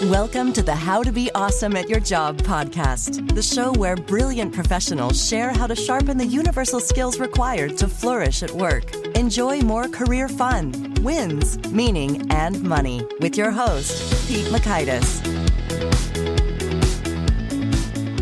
Welcome to the How to Be Awesome at Your Job podcast, the show where brilliant professionals share how to sharpen the universal skills required to flourish at work. Enjoy more career fun, wins, meaning, and money with your host, Pete Makaitis.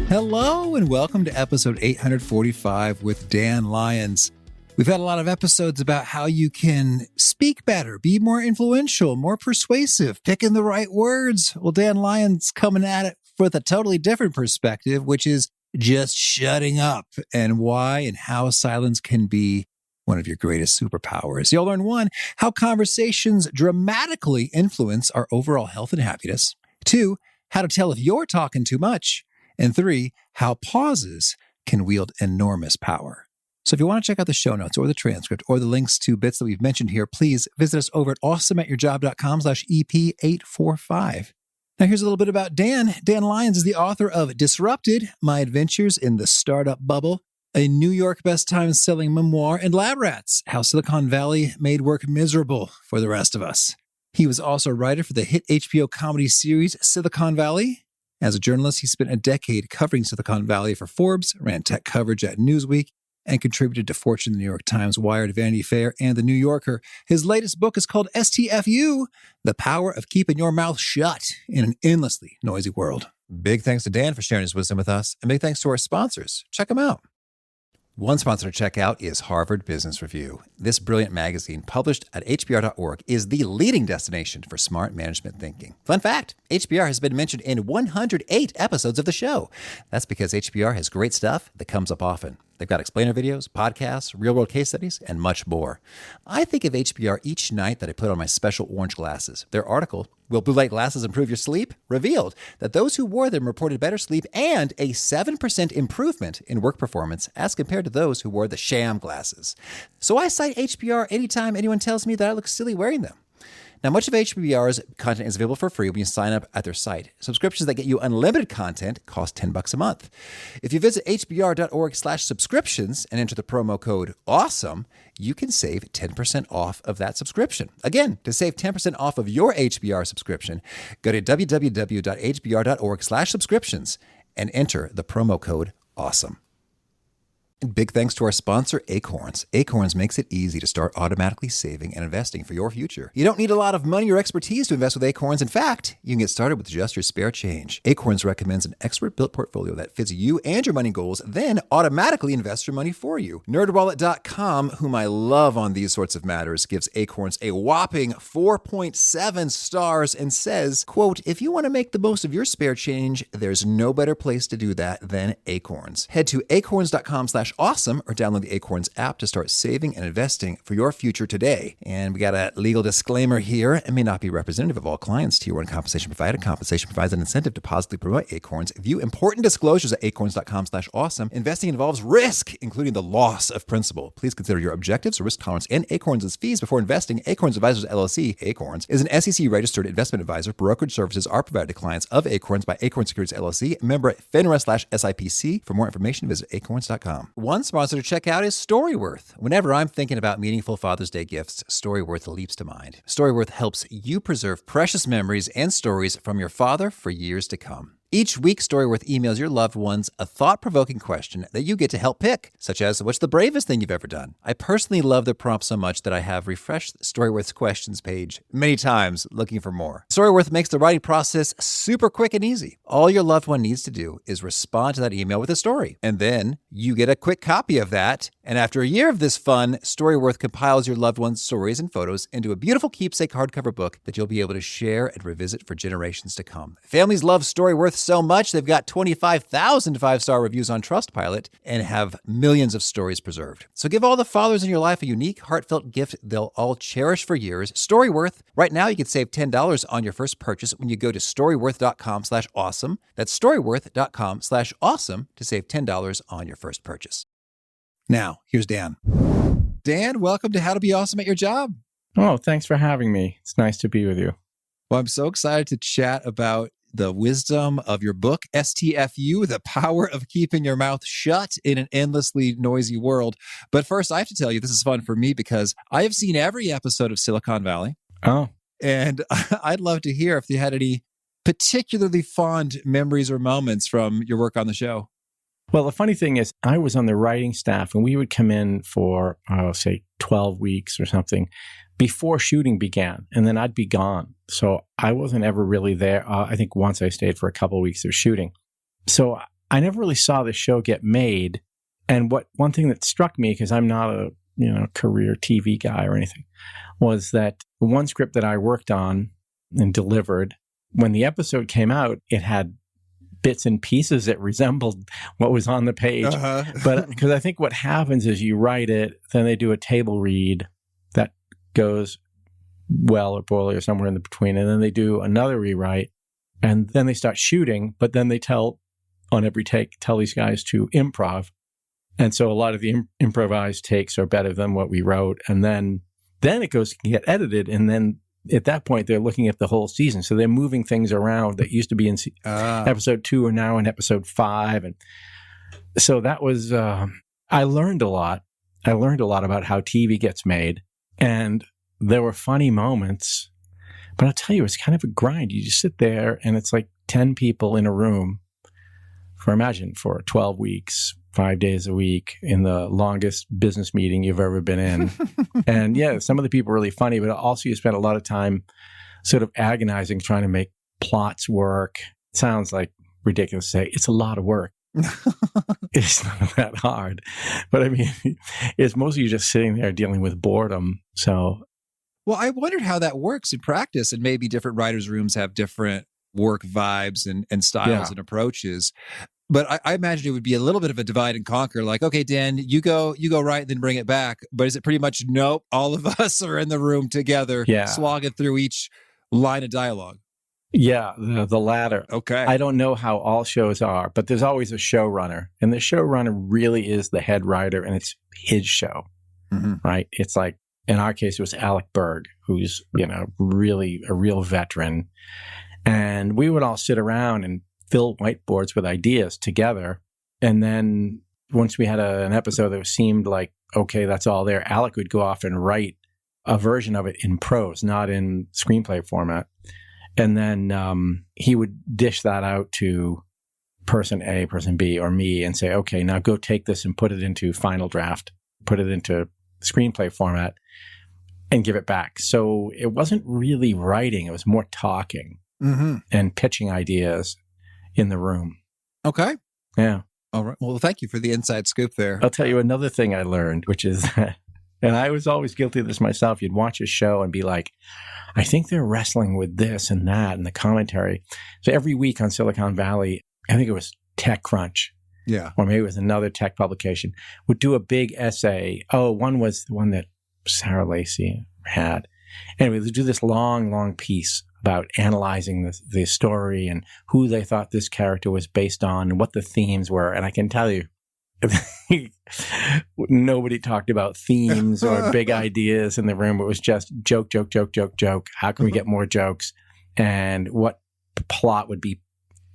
Hello and welcome to episode 845 with Dan Lyons. We've had a lot of episodes about how you can speak better, be more influential, more persuasive, picking the right words. Well, Dan Lyons coming at it with a totally different perspective, which is just shutting up and why and how silence can be one of your greatest superpowers. You'll learn 1, how conversations dramatically influence our overall health and happiness. 2, how to tell if you're talking too much. And 3, how pauses can wield enormous power. So if you want to check out the show notes or the transcript or the links to bits that we've mentioned here, please visit us over at awesomeatyourjob.com/EP845. Now here's a little bit about Dan. Dan Lyons is the author of Disrupted, My Adventures in the Startup Bubble, a New York best-selling memoir, and Lab Rats, How Silicon Valley Made Work Miserable for the Rest of Us. He was also a writer for the hit HBO comedy series Silicon Valley. As a journalist, he spent a decade covering Silicon Valley for Forbes, ran tech coverage at Newsweek, and contributed to Fortune, the New York Times, Wired, Vanity Fair, and The New Yorker. His latest book is called STFU, The Power of Keeping Your Mouth Shut in an Endlessly Noisy World. Big thanks to Dan for sharing his wisdom with us, and big thanks to our sponsors. Check them out. One sponsor to check out is Harvard Business Review. This brilliant magazine, published at hbr.org, is the leading destination for smart management thinking. Fun fact, HBR has been mentioned in 108 episodes of the show. That's because HBR has great stuff that comes up often. They've got explainer videos, podcasts, real-world case studies, and much more. I think of HBR each night that I put on my special orange glasses. Their article, Will Blue Light Glasses Improve Your Sleep?, revealed that those who wore them reported better sleep and a 7% improvement in work performance as compared to those who wore the sham glasses. So I cite HBR anytime anyone tells me that I look silly wearing them. Now, much of HBR's content is available for free when you sign up at their site. Subscriptions that get you unlimited content cost $10 a month. If you visit hbr.org/subscriptions and enter the promo code AWESOME, you can save 10% off of that subscription. Again, to save 10% off of your HBR subscription, go to www.hbr.org/subscriptions and enter the promo code AWESOME. And big thanks to our sponsor, Acorns. Acorns makes it easy to start automatically saving and investing for your future. You don't need a lot of money or expertise to invest with Acorns. In fact, you can get started with just your spare change. Acorns recommends an expert-built portfolio that fits you and your money goals, then automatically invests your money for you. NerdWallet.com, whom I love on these sorts of matters, gives Acorns a whopping 4.7 stars and says, quote, if you want to make the most of your spare change, there's no better place to do that than Acorns. Head to acorns.com/awesome or download the Acorns app to start saving and investing for your future today. And we got a legal disclaimer here. It may not be representative of all clients. Tier 1 compensation provided. Compensation provides an incentive to positively promote Acorns. View important disclosures at acorns.com/awesome. Investing involves risk, including the loss of principal. Please consider your objectives, risk tolerance, and Acorns' fees before investing. Acorns Advisors LLC, Acorns, is an SEC-registered investment advisor. Brokerage services are provided to clients of Acorns by Acorns Securities LLC, member FINRA/SIPC. For more information, visit acorns.com. One sponsor to check out is Storyworth. Whenever I'm thinking about meaningful Father's Day gifts, Storyworth leaps to mind. Storyworth helps you preserve precious memories and stories from your father for years to come. Each week, Storyworth emails your loved ones a thought-provoking question that you get to help pick, such as, what's the bravest thing you've ever done? I personally love the prompt so much that I have refreshed Storyworth's questions page many times looking for more. Storyworth makes the writing process super quick and easy. All your loved one needs to do is respond to that email with a story, and then you get a quick copy of that. And after a year of this fun, Storyworth compiles your loved one's stories and photos into a beautiful keepsake hardcover book that you'll be able to share and revisit for generations to come. Families love Storyworth so much, they've got 25,000 five-star reviews on Trustpilot and have millions of stories preserved. So give all the fathers in your life a unique, heartfelt gift they'll all cherish for years. Storyworth. Right now, you can save $10 on your first purchase when you go to storyworth.com/awesome. That's storyworth.com/awesome to save $10 on your first purchase. Now, here's Dan. Dan, welcome to How to Be Awesome at Your Job. Oh, thanks for having me. It's nice to be with you. Well, I'm so excited to chat about the wisdom of your book, STFU, The Power of Keeping Your Mouth Shut in an Endlessly Noisy World. But first, I have to tell you, this is fun for me because I have seen every episode of Silicon Valley. Oh. And I'd love to hear if you had any particularly fond memories or moments from your work on the show? Well, the funny thing is, I was on the writing staff, and we would come in for, say, 12 weeks or something before shooting began, and then I'd be gone. So I wasn't ever really there. I think once I stayed for a couple of weeks of shooting. So I never really saw the show get made. And one thing that struck me, because I'm not a career TV guy or anything, was that one script that I worked on and delivered, when the episode came out, it had bits and pieces that resembled what was on the page. But because I think what happens is you write it, then they do a table read that goes well or poorly or somewhere in the between, and then they do another rewrite, and then they start shooting, but then they tell these guys to improv. And so a lot of the improvised takes are better than what we wrote. And then it goes to get edited, and then at that point, they're looking at the whole season. So they're moving things around that used to be in episode 2 are now in episode 5. And so that was, I learned a lot. I learned a lot about how TV gets made. And there were funny moments. But I'll tell you, it's kind of a grind. You just sit there, and it's like 10 people in a room for 12 weeks. 5 days a week in the longest business meeting you've ever been in. And yeah, some of the people are really funny, but also you spend a lot of time sort of agonizing, trying to make plots work. It sounds like ridiculous to say. It's a lot of work. It's not that hard. But I mean, it's mostly you just sitting there dealing with boredom. So, well, I wondered how that works in practice, and maybe different writers' rooms have different work vibes and styles and approaches. But I imagine it would be a little bit of a divide and conquer. Like, okay, Dan, you go right, then bring it back. But is it pretty much, nope, all of us are in the room together, slogging through each line of dialogue? Yeah, the latter. Okay. I don't know how all shows are, but there's always a showrunner. And the showrunner really is the head writer, and it's his show, right? It's like, in our case, it was Alec Berg, who's, really a real veteran. And we would all sit around and fill whiteboards with ideas together. And then once we had an episode that seemed like, okay, that's all there, Alec would go off and write a version of it in prose, not in screenplay format. And then he would dish that out to person A, person B, or me and say, okay, now go take this and put it into final draft, put it into screenplay format, and give it back. So it wasn't really writing. It was more talking and pitching ideas in the room. Okay. Yeah. All right. Well, thank you for the inside scoop there. I'll tell you another thing I learned, which is, and I was always guilty of this myself. You'd watch a show and be like, I think they're wrestling with this and that and the commentary. So every week on Silicon Valley, I think it was TechCrunch. Yeah. Or maybe it was another tech publication, would do a big essay. Oh, one was the one that Sarah Lacey had. Anyway, they do this long piece about analyzing the story and who they thought this character was based on and what the themes were. And I can tell you, nobody talked about themes or big ideas in the room. It was just joke. How can we get more jokes? And what plot would be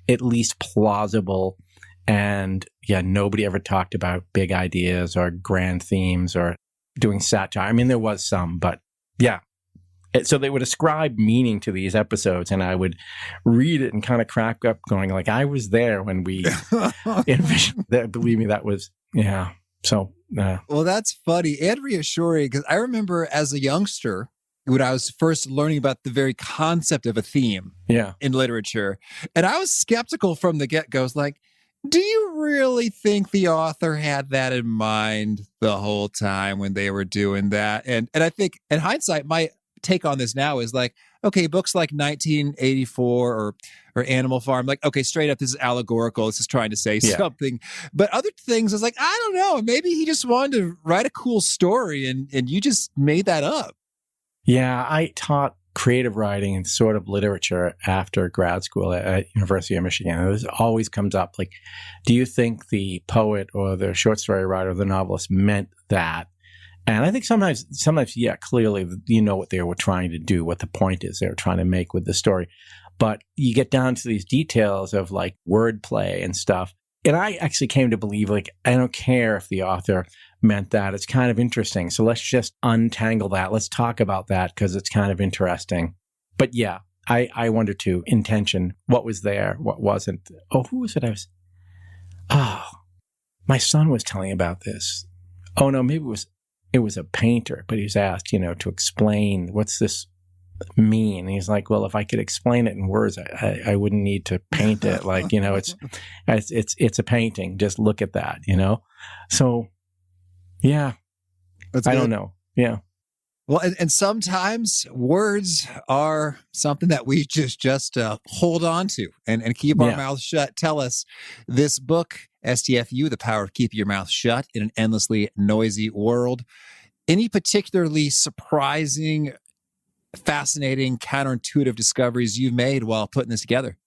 at least plausible? And yeah, nobody ever talked about big ideas or grand themes or doing satire. I mean, there was some, but yeah. So they would ascribe meaning to these episodes, and I would read it and kind of crack up going like, I was there when we envisioned that. Believe me, that was, yeah. So, well, that's funny and reassuring, because I remember as a youngster, when I was first learning about the very concept of a theme in literature, and I was skeptical from the get-go. It's like, do you really think the author had that in mind the whole time when they were doing that? And I think in hindsight, my take on this now is like, okay, books like 1984 or Animal Farm, like, okay, straight up, this is allegorical. This is trying to say something. But other things, is like, I don't know. Maybe he just wanted to write a cool story and you just made that up. Yeah, I taught creative writing and sort of literature after grad school at University of Michigan. It always comes up like, do you think the poet or the short story writer or the novelist meant that? And I think sometimes, yeah, clearly, you know what they were trying to do, what the point is they were trying to make with the story. But you get down to these details of like wordplay and stuff. And I actually came to believe, like, I don't care if the author meant that. It's kind of interesting. So let's just untangle that. Let's talk about that because it's kind of interesting. But yeah, I wonder too, intention, what was there, what wasn't. Oh, who was it? My son was telling about this. Oh no, maybe it was a painter, but he was asked, to explain what's this mean. And he's like, well, if I could explain it in words, I wouldn't need to paint it. Like, it's a painting. Just look at that, So, yeah, I don't know. Yeah. Well, and sometimes words are something that we just hold on to and keep our mouths shut. Tell us, this book, STFU, The Power of Keeping Your Mouth Shut in an Endlessly Noisy World. Any particularly surprising, fascinating, counterintuitive discoveries you've made while putting this together?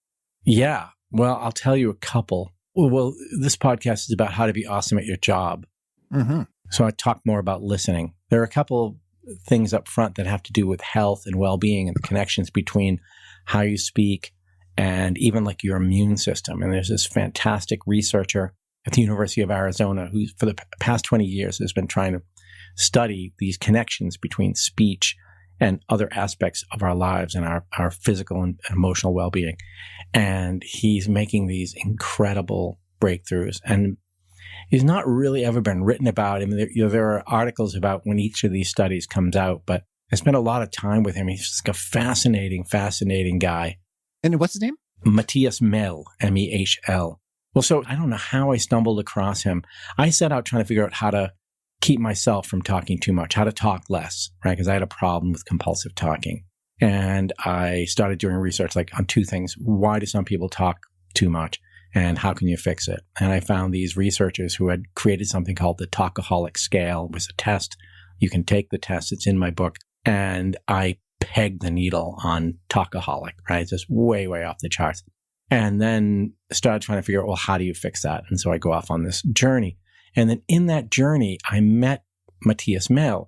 Yeah. Well, I'll tell you a couple. Well, this podcast is about how to be awesome at your job. Mm-hmm. So I talk more about listening. There are a couple things up front that have to do with health and well-being and the connections between how you speak and even like your immune system. And there's this fantastic researcher at the University of Arizona who for the past 20 years has been trying to study these connections between speech and other aspects of our lives and our physical and emotional well-being. And he's making these incredible breakthroughs. And he's not really ever been written about. I mean, there are articles about when each of these studies comes out, but I spent a lot of time with him. He's just a fascinating guy. And what's his name? Matthias Mehl, M-E-H-L. Well, so I don't know how I stumbled across him. I set out trying to figure out how to keep myself from talking too much, how to talk less, right? Because I had a problem with compulsive talking. And I started doing research like on two things. Why do some people talk too much? And how can you fix it? And I found these researchers who had created something called the Talkaholic Scale. It was a test. You can take the test. It's in my book. And I pegged the needle on talkaholic, right? Just way, way off the charts. And then started trying to figure out, well, how do you fix that? And so I go off on this journey. And then in that journey, I met Matthias Mehl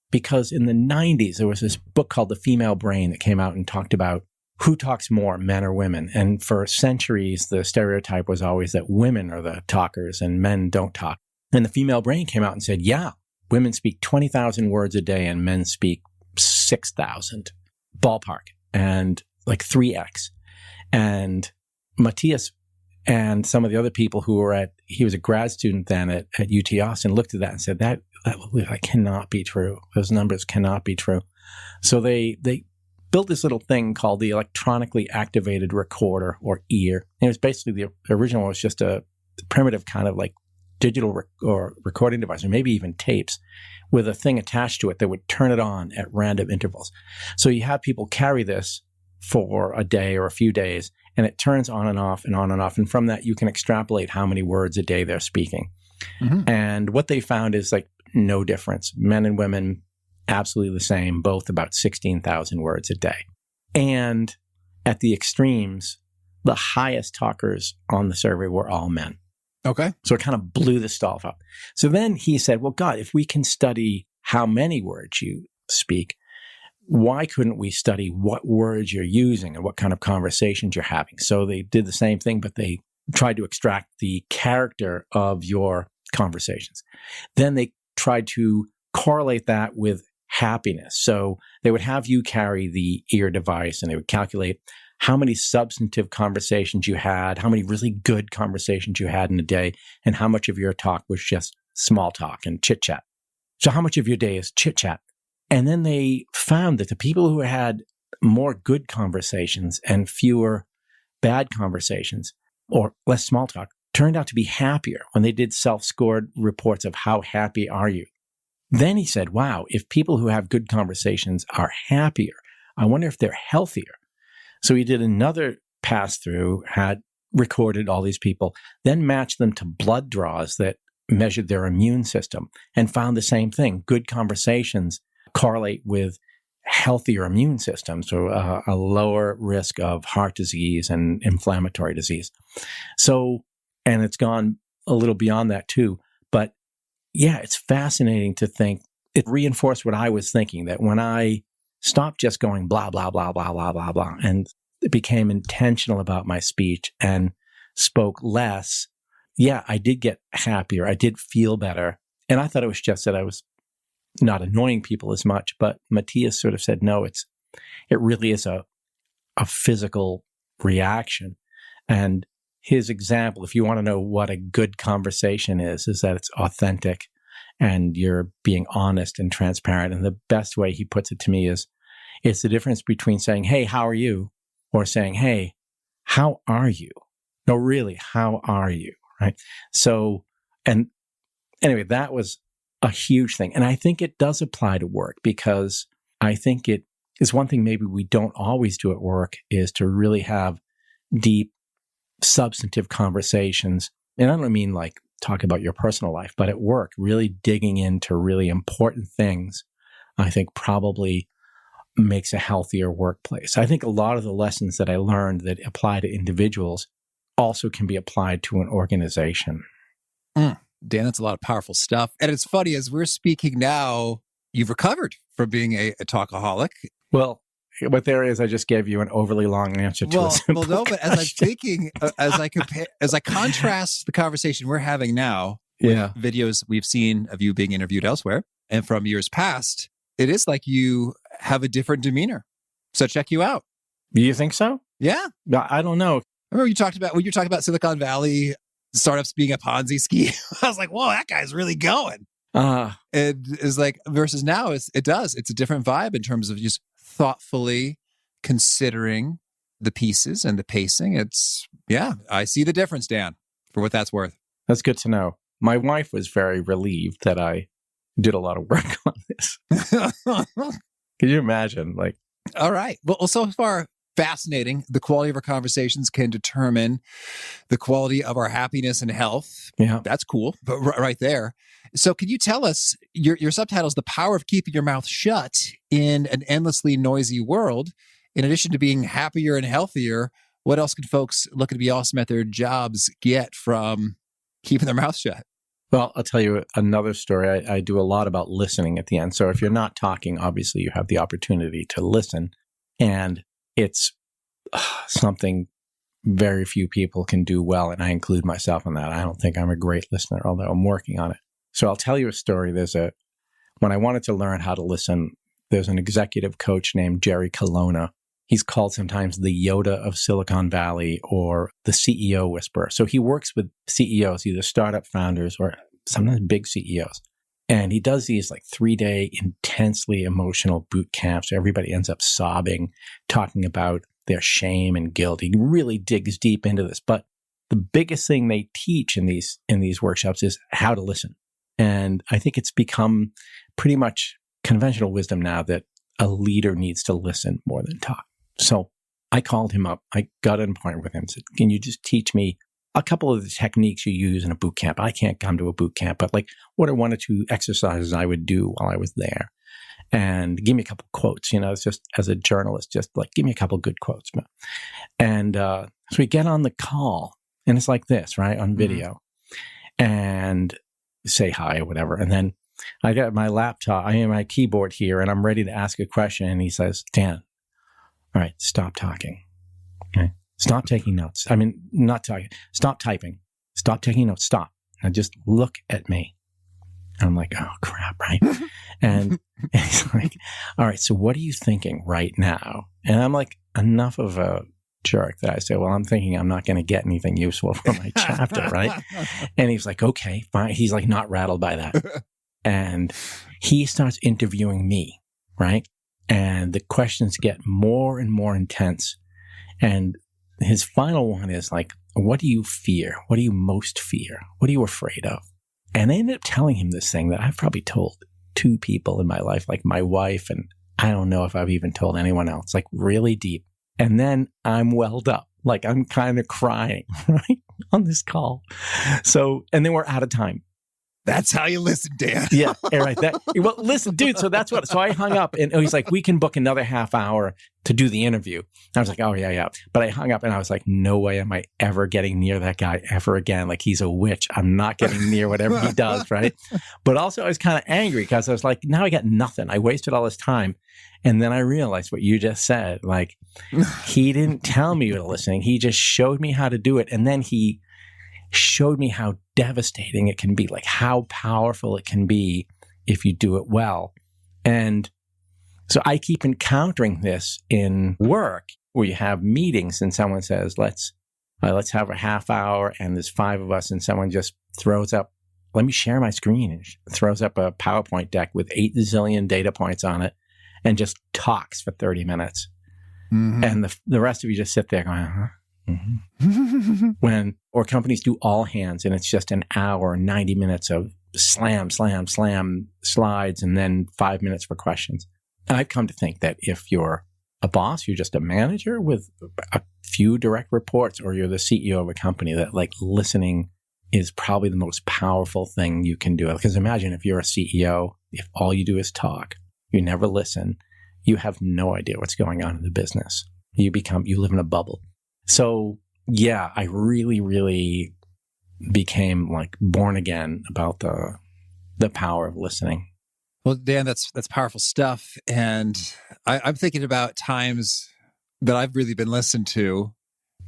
because in the 90s, there was this book called The Female Brain that came out and talked about who talks more, men or women. And for centuries, the stereotype was always that women are the talkers and men don't talk. And The Female Brain came out and said, yeah, women speak 20,000 words a day and men speak 6,000, ballpark, and like 3x. And Matthias and some of the other people who were he was a grad student then at UT Austin, looked at that and said, that cannot be true. Those numbers cannot be true. So they built this little thing called the electronically activated recorder, or ear. And it was basically, the original was just a primitive kind of like digital or recording device, or maybe even tapes, with a thing attached to it that would turn it on at random intervals. So you have people carry this for a day or a few days, and it turns on and off and on and off. And from that, you can extrapolate how many words a day they're speaking. Mm-hmm. And what they found is like no difference. Men and women, absolutely the same, both about 16,000 words a day. And at the extremes, the highest talkers on the survey were all men. Okay. So it kind of blew the stuff up. So then he said, well, God, if we can study how many words you speak, why couldn't we study what words you're using and what kind of conversations you're having? So they did the same thing, but they tried to extract the character of your conversations. Then they tried to correlate that with happiness. So they would have you carry the ear device and they would calculate how many substantive conversations you had, how many really good conversations you had in a day, and how much of your talk was just small talk and chit chat. So how much of your day is chit chat? And then they found that the people who had more good conversations and fewer bad conversations, or less small talk, turned out to be happier when they did self-scored reports of how happy are you. Then he said, wow, if people who have good conversations are happier, I wonder if they're healthier. So he did another pass-through, had recorded all these people, then matched them to blood draws that measured their immune system and found the same thing. Good conversations correlate with healthier immune systems, so a lower risk of heart disease and inflammatory disease. So, and it's gone a little beyond that too. But yeah, it's fascinating to think. It reinforced what I was thinking, that when I stopped just going blah, blah, blah, blah, blah, blah, blah, and became intentional about my speech and spoke less, yeah, I did get happier. I did feel better. And I thought it was just that I was not annoying people as much. But Matthias sort of said, no, it really is a a physical reaction. And his example, if you want to know what a good conversation is that it's authentic and you're being honest and transparent. And the best way he puts it to me is, it's the difference between saying, hey, how are you? Or saying, hey, how are you? No, really, how are you? Right? So, and anyway, that was a huge thing. And I think it does apply to work, because I think it is one thing maybe we don't always do at work, is to really have deep, substantive conversations. And I don't mean like talk about your personal life, but at work, really digging into really important things, I think probably makes a healthier workplace. I think a lot of the lessons that I learned that apply to individuals also can be applied to an organization. Dan, that's a lot of powerful stuff. And it's funny, as we're speaking now, you've recovered from being a talkaholic. Well, what there is, I just gave you an overly long answer to a simple no, but question. as I'm thinking, as I contrast the conversation we're having now with videos we've seen of you being interviewed elsewhere and from years past, it is like you have a different demeanor. So check you out. Do you think so? Yeah. I don't know. I remember when you talked about Silicon Valley startups being a Ponzi scheme. I was like, whoa, that guy's really going. And it's like, versus now, it's a different vibe in terms of just thoughtfully considering the pieces and the pacing. I see the difference, Dan, for what that's worth. That's good to know. My wife was very relieved that I did a lot of work on this. Can you imagine? All right. Well, so far, fascinating. The quality of our conversations can determine the quality of our happiness and health. Yeah. That's cool. But right there. So can you tell us, your subtitle is The Power of Keeping Your Mouth Shut in an Endlessly Noisy World. In addition to being happier and healthier, what else can folks looking to be awesome at their jobs get from keeping their mouth shut? Well, I'll tell you another story. I do a lot about listening at the end. So if you're not talking, obviously you have the opportunity to listen. And it's something very few people can do well. And I include myself in that. I don't think I'm a great listener, although I'm working on it. So I'll tell you a story. When I wanted to learn how to listen, there's an executive coach named Jerry Colonna. He's called sometimes the Yoda of Silicon Valley or the CEO whisperer. So he works with CEOs, either startup founders or sometimes big CEOs. And he does these 3-day intensely emotional boot camps. Everybody ends up sobbing, talking about their shame and guilt. He really digs deep into this. But the biggest thing they teach in these workshops is how to listen. And I think it's become pretty much conventional wisdom now that a leader needs to listen more than talk. So I called him up. I got an appointment with him and said, can you just teach me a couple of the techniques you use in a boot camp? I can't come to a boot camp, but what are one or two exercises I would do while I was there? And give me a couple quotes, it's just as a journalist, just give me a couple good quotes. And so we get on the call and it's like this, right? On video. And say hi or whatever. And then I got my laptop, I have my keyboard here, and I'm ready to ask a question. And he says, Dan, all right, stop talking. Okay. Stop taking notes. I mean, not talking. Stop typing. Stop taking notes. Stop. Now just look at me. And I'm like, oh, crap, right? And he's like, all right, so what are you thinking right now? And I'm like, enough of a jerk that I say, well, I'm thinking I'm not going to get anything useful from my chapter, right? And he's like, okay, fine. He's not rattled by that. And he starts interviewing me, right? And the questions get more and more intense. And his final one is what do you fear? What do you most fear? What are you afraid of? And I ended up telling him this thing that I've probably told 2 people in my life, my wife, and I don't know if I've even told anyone else, really deep. And then I'm welled up, I'm kind of crying, right, on this call. So, and then we're out of time. That's how you listen, Dan. Yeah, right. Well, listen, dude. So so I hung up, and he's like, "We can book another half hour to do the interview." And I was like, "Oh yeah." But I hung up, and I was like, "No way am I ever getting near that guy ever again. He's a witch. I'm not getting near whatever he does, right?" But also, I was kind of angry because I was like, "Now I got nothing. I wasted all this time." And then I realized what you just said. He didn't tell me you were listening. He just showed me how to do it, and then he showed me how devastating it can be, how powerful it can be if you do it well. And so I keep encountering this in work. where you have meetings and someone says, let's have a half hour and there's 5 of us and someone just throws up, let me share my screen, and throws up a PowerPoint deck with 8 zillion data points on it and just talks for 30 minutes. Mm-hmm. And the rest of you just sit there going, huh? Mm-hmm. Or companies do all hands and it's just an hour, 90 minutes of slam slides and then 5 minutes for questions. And I've come to think that if you're a boss, you're just a manager with a few direct reports, or you're the CEO of a company, that like listening is probably the most powerful thing you can do. Because imagine if you're a CEO, if all you do is talk, you never listen, you have no idea what's going on in the business. You live in a bubble. So yeah, I really, really became like born again about the power of listening. Well, Dan, that's powerful stuff. And I'm thinking about times that I've really been listened to.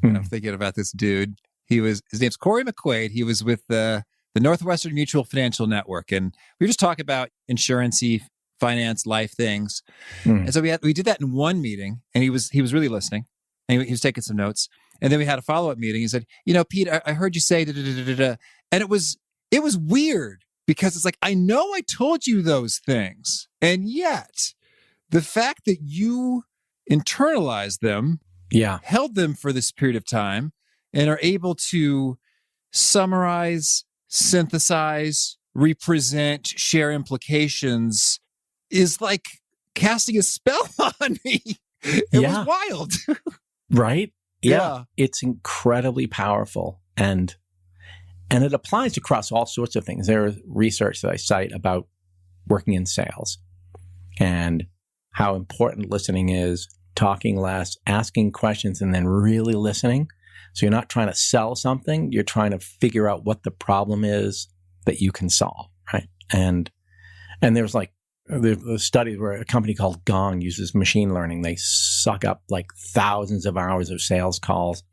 And I'm thinking about this dude. His name's Corey McQuaid. He was with the Northwestern Mutual Financial Network. And we were just talking about insurance-y, finance, life things. And so we did that in one meeting, and he was really listening. And he was taking some notes. And then we had a follow-up meeting. He said, Pete, I heard you say da-da-da-da-da. And it was weird because it's like, I know I told you those things. And yet the fact that you internalized them, held them for this period of time, and are able to summarize, synthesize, represent, share implications is like casting a spell on me. It was wild. Right? Yeah. It's incredibly powerful. And it applies across all sorts of things. There is research that I cite about working in sales and how important listening is, talking less, asking questions, and then really listening. So you're not trying to sell something. You're trying to figure out what the problem is that you can solve, right? And there's like the studies where a company called Gong uses machine learning. They suck up like thousands of hours of sales calls,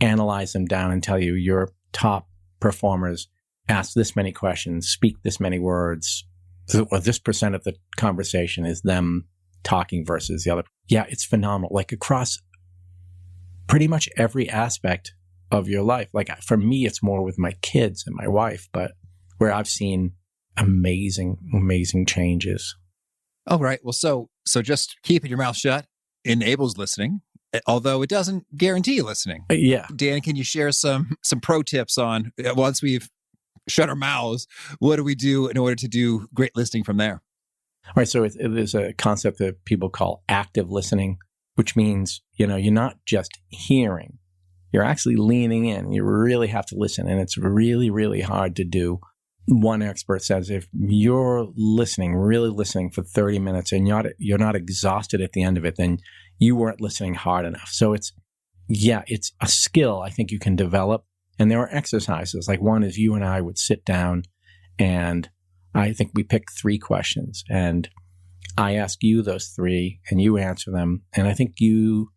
analyze them down, and tell you your top performers ask this many questions, speak this many words, or this percent of the conversation is them talking versus the other. Yeah, it's phenomenal. Like across pretty much every aspect of your life. Like for me, it's more with my kids and my wife, but where I've seen amazing, amazing changes. Oh, right. Well, so just keeping your mouth shut enables listening, although it doesn't guarantee listening. Yeah. Dan, can you share some pro tips on, once we've shut our mouths, what do we do in order to do great listening from there? All right. So there's a concept that people call active listening, which means, you're not just hearing, you're actually leaning in. You really have to listen. And it's really, really hard to do. One expert says if you're really listening for 30 minutes and you're not exhausted at the end of it, then you weren't listening hard enough. So it's a skill I think you can develop. And there are exercises. Like one is you and I would sit down and I think we pick 3 questions and I ask you those 3 and you answer them. And I think you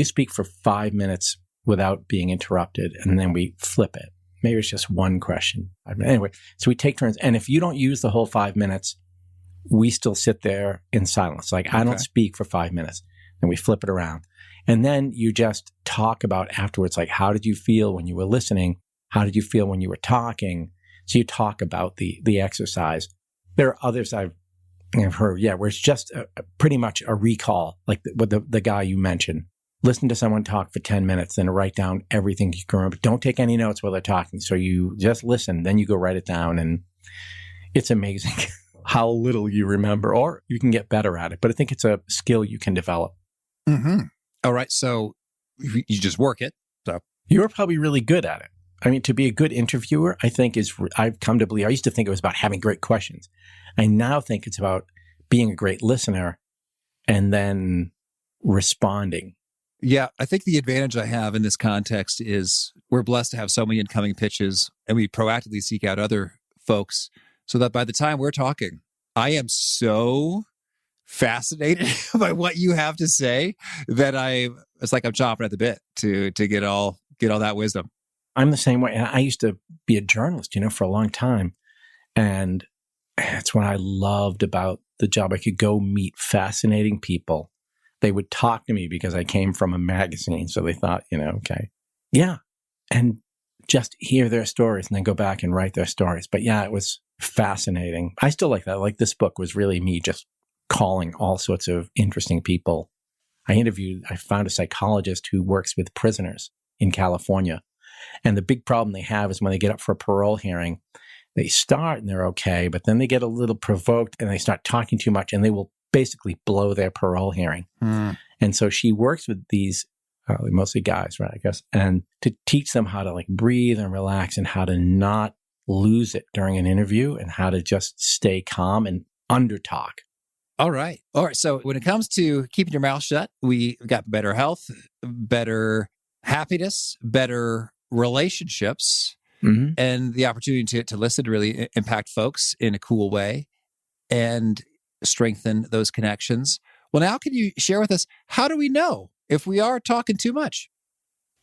speak for 5 minutes without being interrupted. And then we flip it. Maybe it's just one question. Anyway, so we take turns. And if you don't use the whole 5 minutes, we still sit there in silence. Like I don't speak for 5 minutes. And we flip it around. And then you just talk about afterwards, like, how did you feel when you were listening? How did you feel when you were talking? So you talk about the exercise. There are others I've heard, where it's just pretty much a recall, like the guy you mentioned. Listen to someone talk for 10 minutes, then write down everything you can remember. Don't take any notes while they're talking. So you just listen, then you go write it down. And it's amazing how little you remember, or you can get better at it. But I think it's a skill you can develop. Mm-hmm. All right. So you just work it. So you're probably really good at it. I mean, to be a good interviewer, I think I've come to believe, I used to think it was about having great questions. I now think it's about being a great listener and then responding. Yeah, I think the advantage I have in this context is we're blessed to have so many incoming pitches, and we proactively seek out other folks so that by the time we're talking, I am so fascinated by what you have to say that it's like I'm chomping at the bit to get all that wisdom. I'm the same way. And I used to be a journalist, for a long time. And that's what I loved about the job. I could go meet fascinating people they would talk to me because I came from a magazine. So they thought, okay. Yeah. And just hear their stories and then go back and write their stories. But yeah, it was fascinating. I still like that. Like this book was really me just calling all sorts of interesting people. I found a psychologist who works with prisoners in California. And the big problem they have is when they get up for a parole hearing, they start and they're okay, but then they get a little provoked and they start talking too much and they will basically blow their parole hearing. And so she works with these, mostly guys, right, I guess, and to teach them how to like breathe and relax and how to not lose it during an interview and how to just stay calm and under talk. All right. So when it comes to keeping your mouth shut, we got better health, better happiness, better relationships, and the opportunity to listen, to really impact folks in a cool way and strengthen those connections. Well, now can you share with us, how do we know if we are talking too much?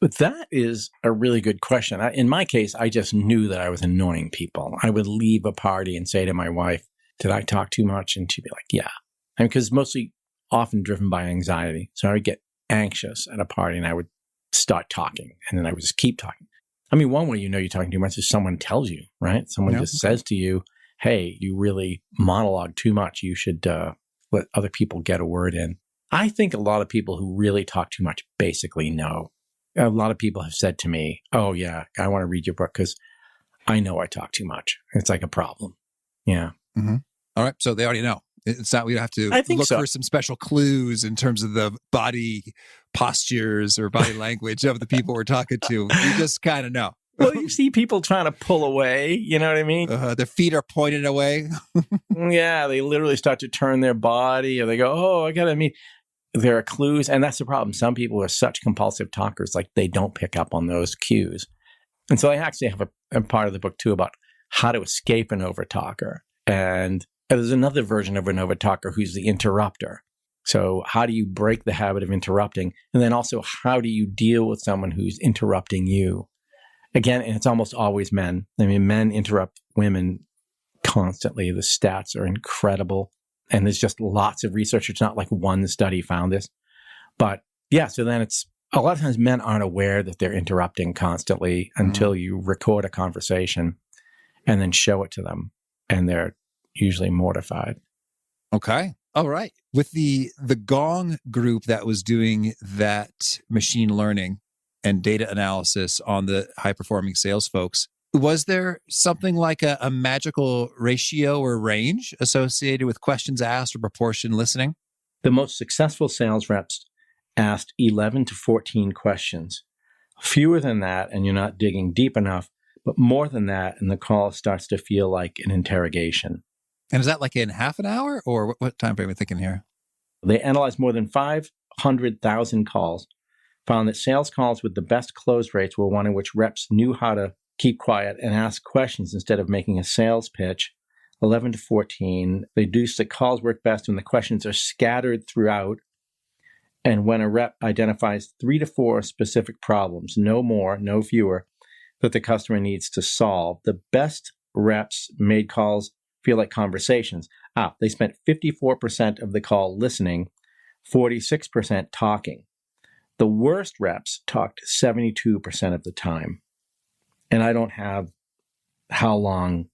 But that is a really good question. In my case, I just knew that I was annoying people. I would leave a party and say to my wife, did I talk too much? And she'd be like, yeah. Because mostly often driven by anxiety. So I would get anxious at a party and I would start talking and then I would just keep talking. I mean, one way you know you're talking too much is someone tells you, right? Someone just says to you, hey, you really monologue too much. You should let other people get a word in. I think a lot of people who really talk too much basically know. A lot of people have said to me, oh, yeah, I want to read your book because I know I talk too much. It's like a problem. Yeah. All right. So they already know. It's not, we don't have to look for some special clues in terms of the body postures or body language of the people we're talking to. You just kind of know. Well, you see people trying to pull away. You know what I mean? Their feet are pointed away. Yeah. They literally start to turn their body or they go, oh, I got to meet. There are clues. And that's the problem. Some people are such compulsive talkers, like they don't pick up on those cues. And so I actually have a part of the book too about how to escape an overtalker. And there's another version of an overtalker who's the interrupter. So how do you break the habit of interrupting? And then also, how do you deal with someone who's interrupting you? Again, and it's almost always men. I mean, men interrupt women constantly. The stats are incredible. And there's just lots of research. It's not like one study found this. But yeah, so then it's a lot of times men aren't aware that they're interrupting constantly until you record a conversation and then show it to them. And they're usually mortified. Okay. All right. With the Gong group that was doing that machine learning and data analysis on the high-performing sales folks, was there something like a magical ratio or range associated with questions asked or proportion listening? The most successful sales reps asked 11 to 14 questions. Fewer than that, and you're not digging deep enough, but more than that, and the call starts to feel like an interrogation. And is that like in half an hour, or what time frame are we thinking here? They analyzed more than 500,000 calls, found that sales calls with the best close rates were one in which reps knew how to keep quiet and ask questions instead of making a sales pitch. 11 to 14. They deduced that calls work best when the questions are scattered throughout and when a rep identifies 3 to 4 specific problems, no more, no fewer, that the customer needs to solve. The best reps made calls feel like conversations. They spent 54% of the call listening, 46% talking. The worst reps talked 72% of the time. And I don't have how long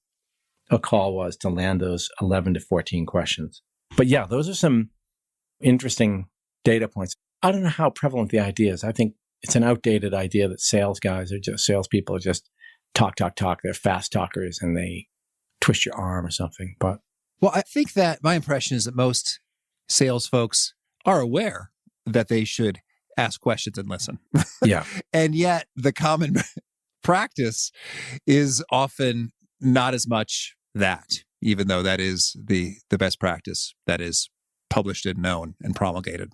a call was to land those 11 to 14 questions. But yeah, those are some interesting data points. I don't know how prevalent the idea is. I think it's an outdated idea that salespeople are just talk. They're fast talkers and they twist your arm or something. But well, I think that my impression is that most sales folks are aware that they should ask questions and listen. Yeah. And yet the common practice is often not as much that, even though that is the best practice that is published and known and promulgated.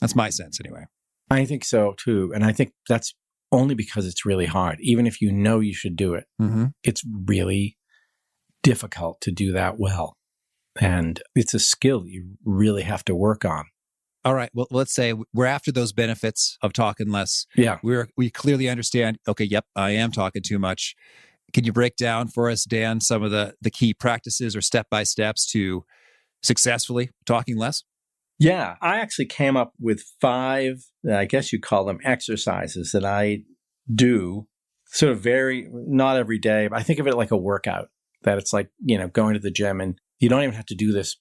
That's my sense anyway. I think so too. And I think that's only because it's really hard. Even if you know you should do it, it's really difficult to do that well. And it's a skill that you really have to work on. All right. Well, let's say we're after those benefits of talking less. Yeah. We clearly understand, okay, yep, I am talking too much. Can you break down for us, Dan, some of the key practices or step-by-steps to successfully talking less? Yeah, I actually came up with 5, I guess you call them exercises that I do sort of not every day, but I think of it like a workout, that it's like, going to the gym, and you don't even have to do this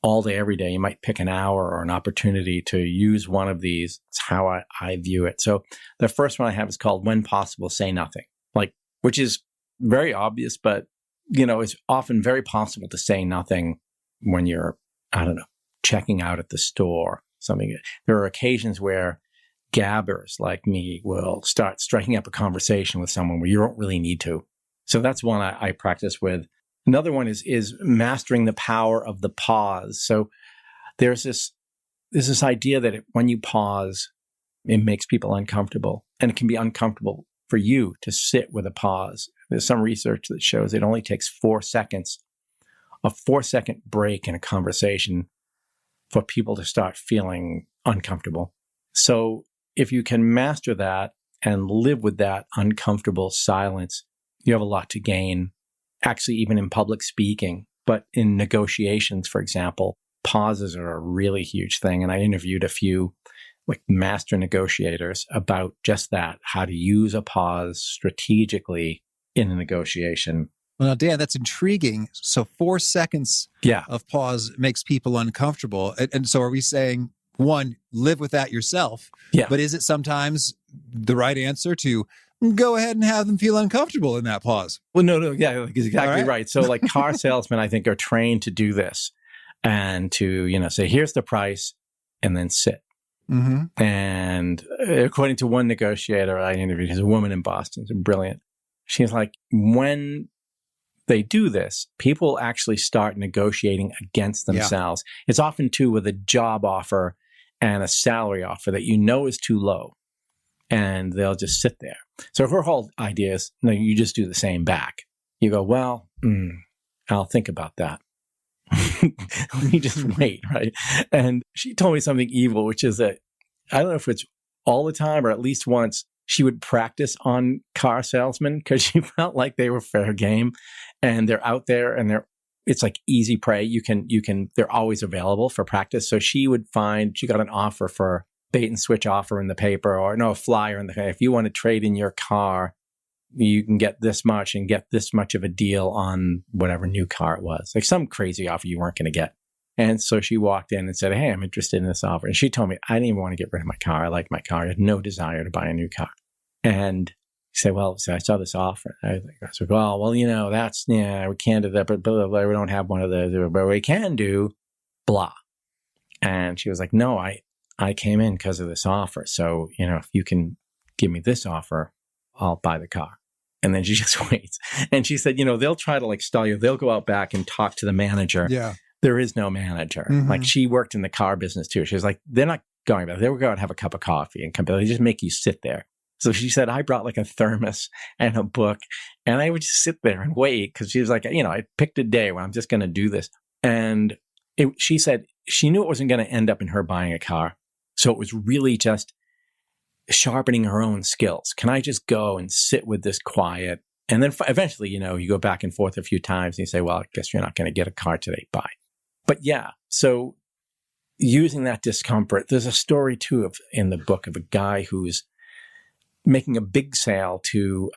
all day, every day. You might pick an hour or an opportunity to use one of these. It's how I view it. So the first one I have is called When Possible, Say Nothing, which is very obvious, but, it's often very possible to say nothing when you're, I don't know, checking out at the store, something. There are occasions where gabbers like me will start striking up a conversation with someone where you don't really need to. So that's one I practice with. Another one is mastering the power of the pause. So there's this idea that when you pause, it makes people uncomfortable, and it can be uncomfortable for you to sit with a pause. There's some research that shows it only takes 4 seconds, a 4-second break in a conversation, for people to start feeling uncomfortable. So if you can master that and live with that uncomfortable silence, you have a lot to gain, actually, even in public speaking. But in negotiations, for example, pauses are a really huge thing. And I interviewed a few master negotiators about just that, how to use a pause strategically in a negotiation. Well, now, Dan, that's intriguing. So 4 seconds of pause makes people uncomfortable. And so are we saying, one, live with that yourself? Yeah. But is it sometimes the right answer to go ahead and have them feel uncomfortable in that pause? Well, no, yeah, exactly right. So car salesmen, I think, are trained to do this and to, say, here's the price, and then sit. Mm-hmm. And according to one negotiator I interviewed, who's a woman in Boston, she's brilliant. She's like, when they do this, people actually start negotiating against themselves. Yeah. It's often too with a job offer and a salary offer that is too low, and they'll just sit there. So her whole idea is, you just do the same back. You go, well, I'll think about that. You just wait, right? And she told me something evil, which is that, I don't know if it's all the time or at least once, she would practice on car salesmen because she felt like they were fair game, and they're out there, and it's like easy prey. They're always available for practice. So she got an offer for bait and switch offer in the paper, or a flyer in the, if you want to trade in your car, you can get this much and get this much of a deal on whatever new car it was, like some crazy offer you weren't going to get. And so she walked in and said, hey, I'm interested in this offer. And she told me, I didn't even want to get rid of my car. I like my car. I had no desire to buy a new car. And she said, well, so I saw this offer. I said, well, that's, we can't do that, but blah, blah, blah, we don't have one of those, but we can do blah. And she was like, no, I came in because of this offer. So, if you can give me this offer, I'll buy the car. And then she just waits. And she said, they'll try to stall you. They'll go out back and talk to the manager. Yeah. There is no manager. Mm-hmm. She worked in the car business too. She was like, they're not going back. They would go out and have a cup of coffee and come back. They just make you sit there. So she said, I brought a thermos and a book, and I would just sit there and wait, because she was like, I picked a day when I'm just going to do this. And she said she knew it wasn't going to end up in her buying a car. So it was really just sharpening her own skills. Can I just go and sit with this quiet? And then eventually, you go back and forth a few times and you say, well, I guess you're not going to get a car today. Bye. But yeah, so using that discomfort, there's a story too in the book of a guy who's making a big sale to,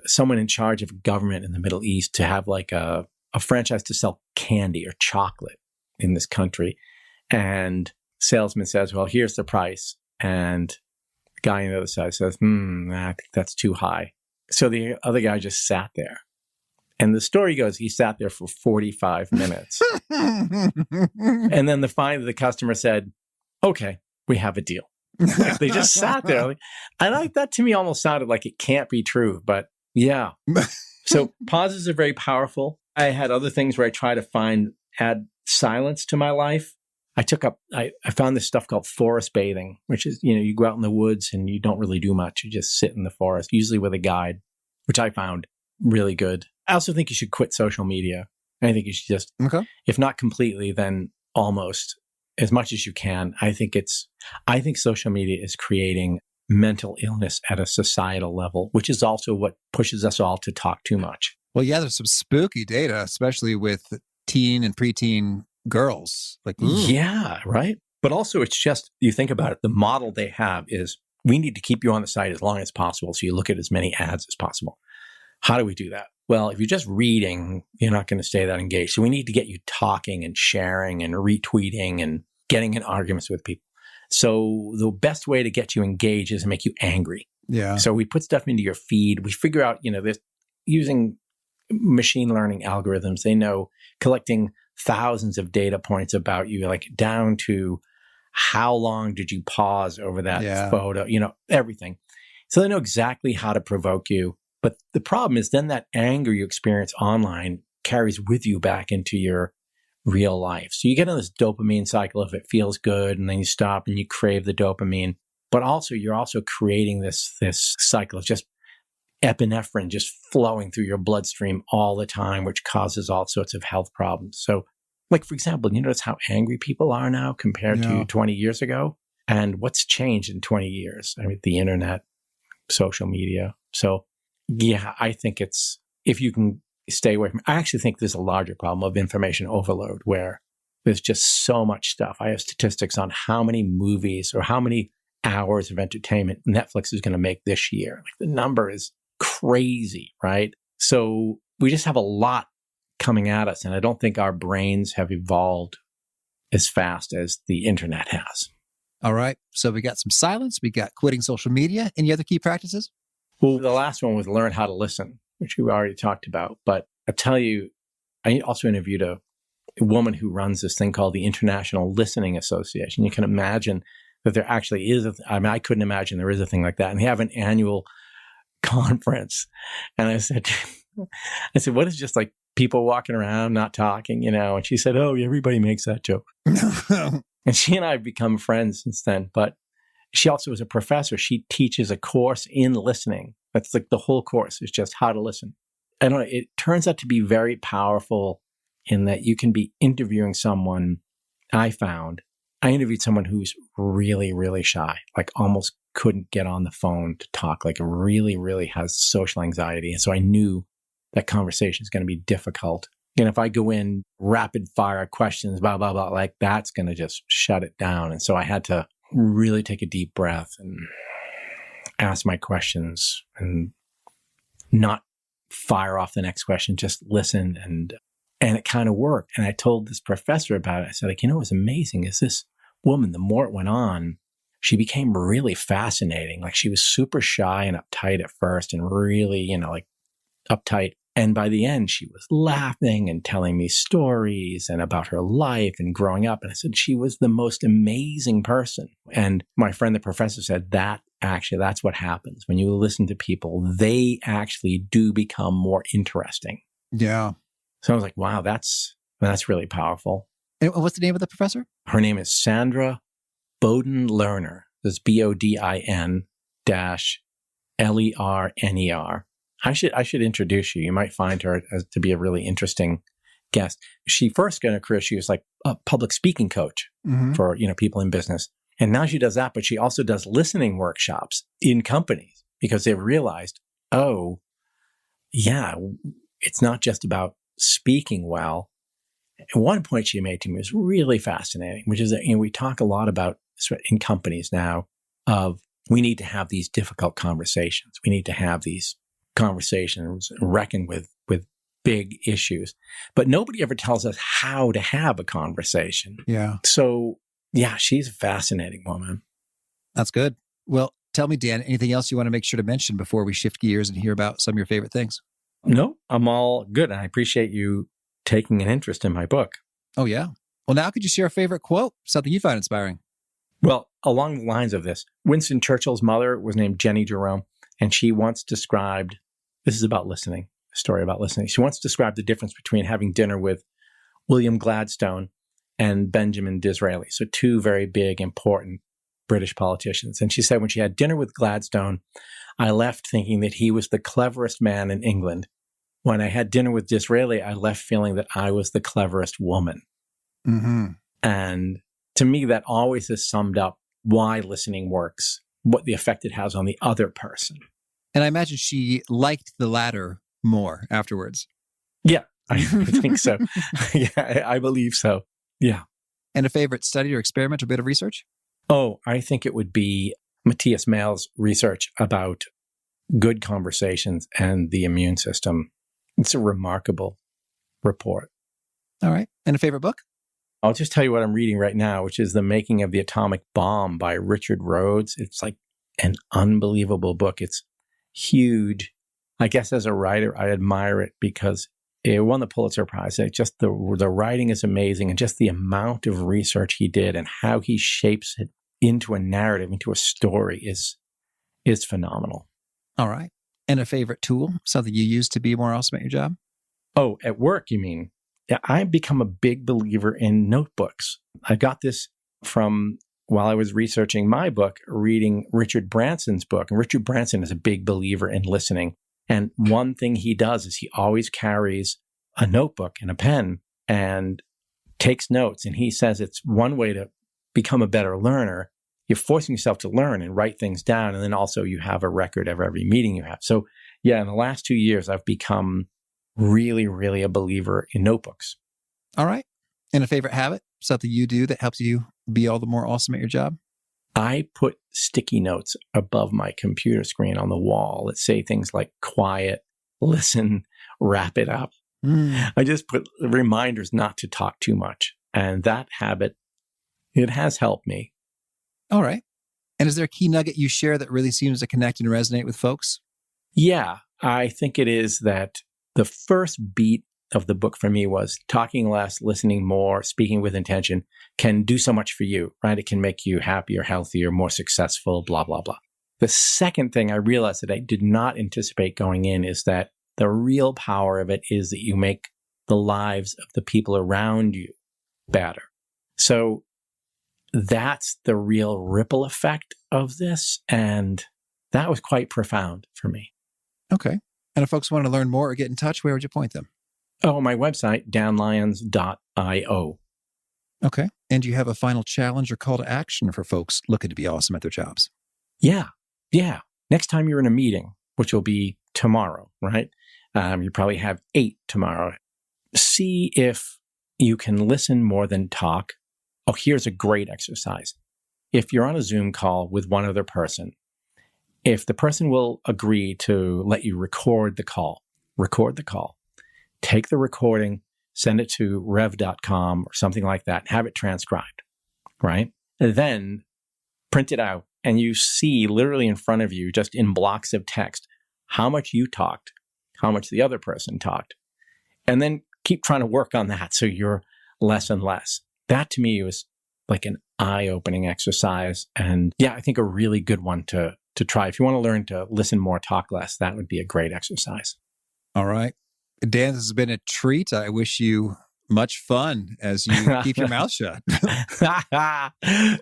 someone in charge of government in the Middle East to have a franchise to sell candy or chocolate in this country. And salesman says, well, here's the price. And the guy on the other side says, I think that's too high. So the other guy just sat there. And the story goes, he sat there for 45 minutes. And then finally the customer said, okay, we have a deal. They just sat there. And that to me almost sounded like it can't be true, but yeah. So pauses are very powerful. I had other things where I try to add silence to my life. I found this stuff called forest bathing, which is, you go out in the woods and you don't really do much. You just sit in the forest, usually with a guide, which I found really good. I also think you should quit social media. I think you should just, if not completely, then almost as much as you can. I think social media is creating mental illness at a societal level, which is also what pushes us all to talk too much. Well, yeah, there's some spooky data, especially with teen and preteen girls. Like, yeah, right. But also it's just, you think about it, the model they have is we need to keep you on the site as long as possible. So you look at as many ads as possible. How do we do that? Well, if you're just reading, you're not going to stay that engaged. So we need to get you talking and sharing and retweeting and getting in arguments with people. So the best way to get you engaged is to make you angry. Yeah. So we put stuff into your feed. We figure out, this using machine learning algorithms. They know collecting thousands of data points about you, like down to how long did you pause over that photo, everything. So they know exactly how to provoke you. But the problem is then that anger you experience online carries with you back into your real life. So you get in this dopamine cycle if it feels good, and then you stop and you crave the dopamine. But also you're also creating this cycle of just epinephrine just flowing through your bloodstream all the time, which causes all sorts of health problems. So, like, for example, you notice how angry people are now compared to 20 years ago? And what's changed in 20 years? I mean, the internet, social media. So, yeah, I think it's, if you can stay away from it, I actually think there's a larger problem of information overload where there's just so much stuff. I have statistics on how many movies or how many hours of entertainment Netflix is going to make this year. Like, the number is crazy, right? So we just have a lot coming at us, and I don't think our brains have evolved as fast as the internet has. All right. So we got some silence. We got quitting social media. Any other key practices? Well, the last one was learn how to listen, which we already talked about. But I tell you, I also interviewed a woman who runs this thing called the International Listening Association. You can imagine that there actually is I couldn't imagine there is a thing like that. And they have an annual conference. And I said, what is just like people walking around, not talking, And she said, oh, everybody makes that joke. And she and I have become friends since then. But she also is a professor. She teaches a course in listening. That's like the whole course is just how to listen. I don't know. It turns out to be very powerful in that you can be interviewing someone. I interviewed someone who's really, really shy, like almost couldn't get on the phone to talk, like really, really has social anxiety. And so I knew that conversation is going to be difficult. And if I go in rapid fire questions, blah, blah, blah, like that's going to just shut it down. And so I had to really take a deep breath and ask my questions and not fire off the next question, just listen. And it kind of worked. And I told this professor about it. I said, it was amazing. Is this woman, the more it went on, she became really fascinating. Like, she was super shy and uptight at first and really, like uptight. And by the end, she was laughing and telling me stories and about her life and growing up. And I said, she was the most amazing person. And my friend, the professor, said that's what happens. When you listen to people, they actually do become more interesting. Yeah. So I was like, wow, that's really powerful. And what's the name of the professor? Her name is Sandra Boden-Lerner. That's BODIN-LERNER. I should introduce you. You might find her to be a really interesting guest. She first got in her career, she was like a public speaking coach for, people in business. And now she does that, but she also does listening workshops in companies because they've realized, oh, yeah, it's not just about speaking well. And one point she made to me was really fascinating, which is that, we talk a lot about in companies now of we need to have these difficult conversations. We need to have these conversations, reckon with big issues. But nobody ever tells us how to have a conversation. Yeah. So, yeah, she's a fascinating woman. That's good. Well, tell me, Dan, anything else you want to make sure to mention before we shift gears and hear about some of your favorite things? No, I'm all good. And I appreciate you taking an interest in my book. Oh, yeah. Well, now could you share a favorite quote, something you find inspiring? Well, along the lines of this, Winston Churchill's mother was named Jenny Jerome, and she once described, this is about listening, a story about listening. She once described the difference between having dinner with William Gladstone and Benjamin Disraeli. So two very big, important British politicians. And she said when she had dinner with Gladstone, I left thinking that he was the cleverest man in England. When I had dinner with Disraeli, I left feeling that I was the cleverest woman. Mm-hmm. And to me, that always has summed up why listening works, what the effect it has on the other person. And I imagine she liked the latter more afterwards. Yeah, I think so. Yeah, I believe so. Yeah. And a favorite study or experiment or bit of research? Oh, I think it would be Matthias Mail's research about good conversations and the immune system. It's a remarkable report. All right. And a favorite book? I'll just tell you what I'm reading right now, which is The Making of the Atomic Bomb by Richard Rhodes. It's like an unbelievable book. It's huge. I guess as a writer, I admire it because it won the Pulitzer Prize. Just the writing is amazing, and just the amount of research he did and how he shapes it into a narrative, into a story is phenomenal. All right. And a favorite tool, something you use to be more awesome at your job? Oh, at work, you mean? Yeah, I've become a big believer in notebooks. I got this from, while I was researching my book, reading Richard Branson's book. And Richard Branson is a big believer in listening. And one thing he does is he always carries a notebook and a pen and takes notes. And he says it's one way to become a better learner. You're forcing yourself to learn and write things down. And then also you have a record of every meeting you have. So yeah, in the last 2 years, I've become really, really a believer in notebooks. All right. And a favorite habit, something you do that helps you be all the more awesome at your job? I put sticky notes above my computer screen on the wall that say things like quiet, listen, wrap it up. I just put reminders not to talk too much. And that habit, it has helped me. All right. And is there a key nugget you share that really seems to connect and resonate with folks? Yeah, I think it is that the first beat of the book for me was talking less, listening more, speaking with intention can do so much for you, right? It can make you happier, healthier, more successful, blah, blah, blah. The second thing I realized that I did not anticipate going in is that the real power of it is that you make the lives of the people around you better. So that's the real ripple effect of this. And that was quite profound for me. Okay. And if folks want to learn more or get in touch, where would you point them? Oh, my website, danlyons.io. Okay. And do you have a final challenge or call to action for folks looking to be awesome at their jobs? Yeah. Next time you're in a meeting, which will be tomorrow, right? You probably have 8 tomorrow. See if you can listen more than talk. Oh, here's a great exercise. If you're on a Zoom call with one other person, if the person will agree to let you record the call, take the recording, send it to rev.com or something like that, have it transcribed, right? And then print it out and you see literally in front of you, just in blocks of text, how much you talked, how much the other person talked. And then keep trying to work on that so you're less and less. That to me was like an eye-opening exercise. And yeah, I think a really good one to try. If you want to learn to listen more, talk less, that would be a great exercise. All right. Dan, this has been a treat. I wish you much fun as you keep your mouth shut.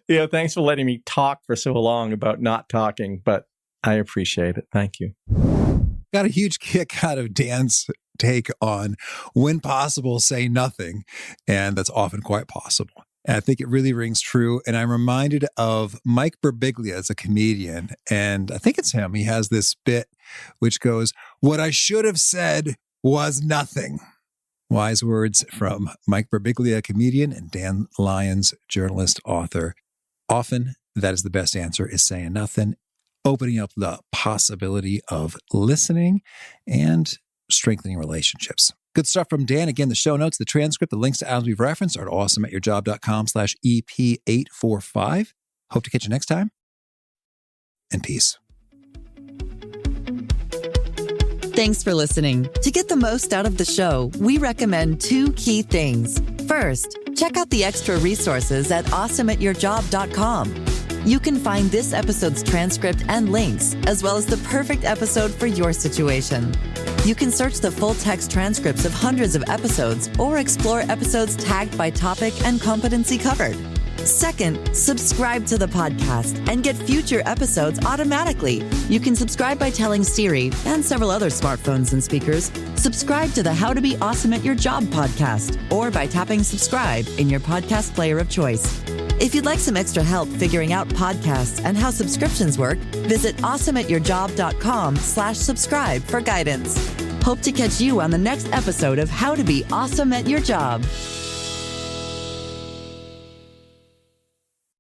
Yeah, thanks for letting me talk for so long about not talking, but I appreciate it. Thank you. Got a huge kick out of Dan's take on when possible, say nothing. And that's often quite possible. And I think it really rings true. And I'm reminded of Mike Birbiglia as a comedian. And I think it's him. He has this bit which goes, "What I should have said was nothing." Wise words from Mike Birbiglia, comedian, and Dan Lyons, journalist, author. Often that is the best answer, is saying nothing, opening up the possibility of listening and strengthening relationships. Good stuff from Dan. Again, the show notes, the transcript, the links to items we've referenced are at awesomeatyourjob.com/EP845. Hope to catch you next time. And peace. Thanks for listening. To get the most out of the show, we recommend 2 key things. First, check out the extra resources at awesomeatyourjob.com. You can find this episode's transcript and links, as well as the perfect episode for your situation. You can search the full text transcripts of hundreds of episodes or explore episodes tagged by topic and competency covered. Second, subscribe to the podcast and get future episodes automatically. You can subscribe by telling Siri and several other smartphones and speakers, subscribe to the How to Be Awesome at Your Job podcast, or by tapping subscribe in your podcast player of choice. If you'd like some extra help figuring out podcasts and how subscriptions work, visit awesomeatyourjob.com/subscribe for guidance. Hope to catch you on the next episode of How to Be Awesome at Your Job.